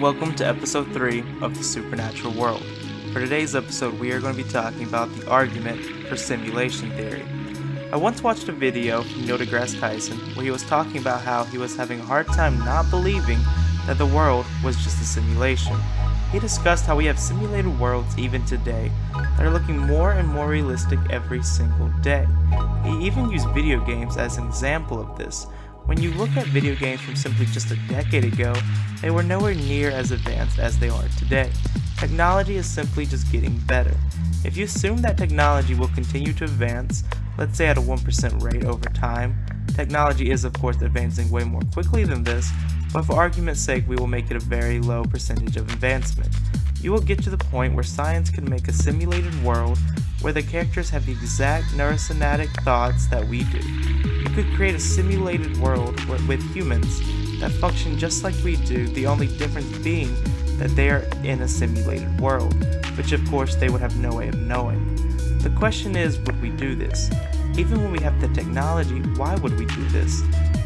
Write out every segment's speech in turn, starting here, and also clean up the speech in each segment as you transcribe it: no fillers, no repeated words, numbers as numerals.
Welcome to episode 3 of the Supernatural World. For today's episode, we are going to be talking about the argument for simulation theory. I once watched a video from deGrasse Tyson where he was talking about how he was having a hard time not believing that the world was just a simulation. He discussed how we have simulated worlds even today that are looking more and more realistic every single day. He even used video games as an example of this. When you look at video games from simply just a decade ago, they were nowhere near as advanced as they are today. Technology is simply just getting better. If you assume that technology will continue to advance, let's say at a 1% rate over time, technology is of course advancing way more quickly than this, but for argument's sake we will make it a very low percentage of advancement. You will get to the point where science can make a simulated world where the characters have the exact neurosynaptic thoughts that we do. You could create a simulated world with humans that function just like we do, the only difference being that they are in a simulated world, which of course they would have no way of knowing. The question is, would we do this? Even when we have the technology, why would we do this?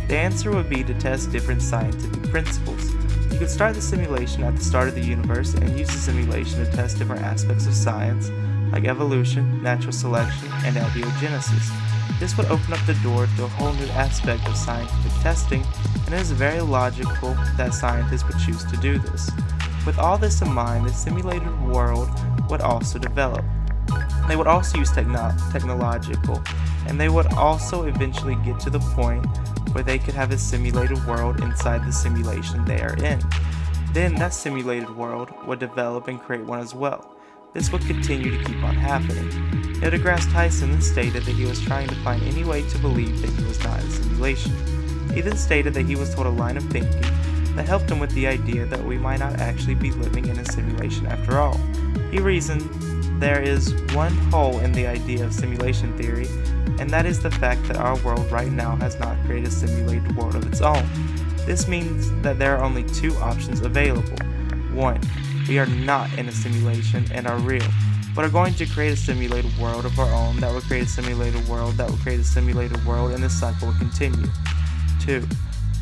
The answer would be to test different scientific principles. You could start the simulation at the start of the universe and use the simulation to test different aspects of science, like evolution, natural selection, and abiogenesis. This would open up the door to a whole new aspect of scientific testing, and it is very logical that scientists would choose to do this. With all this in mind, the simulated world would also develop. They would also use technological, and they would also eventually get to the point where they could have a simulated world inside the simulation they are in. Then that simulated world would develop and create one as well. This would continue to keep on happening. deGrasse Tyson stated that he was trying to find any way to believe that he was not in a simulation. He then stated that he was told a line of thinking that helped him with the idea that we might not actually be living in a simulation after all. He reasoned there is one hole in the idea of simulation theory, and that is the fact that our world right now has not created a simulated world of its own. This means that there are only two options available. 1. We are not in a simulation and are real, but are going to create a simulated world of our own that will create a simulated world that will create a simulated world, and this cycle will continue. 2.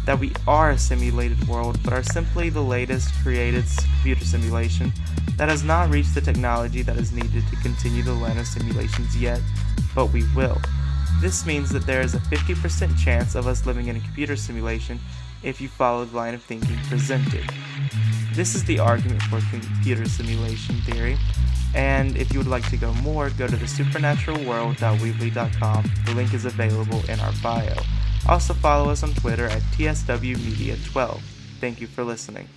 That we are a simulated world but are simply the latest created computer simulation that has not reached the technology that is needed to continue the line of simulations yet, but we will. This means that there is a 50% chance of us living in a computer simulation if you follow the line of thinking presented. This is the argument for computer simulation theory, and if you would like to go more, go to thesupernaturalworld.weebly.com. The link is available in our bio. Also follow us on Twitter at TSWmedia12. Thank you for listening.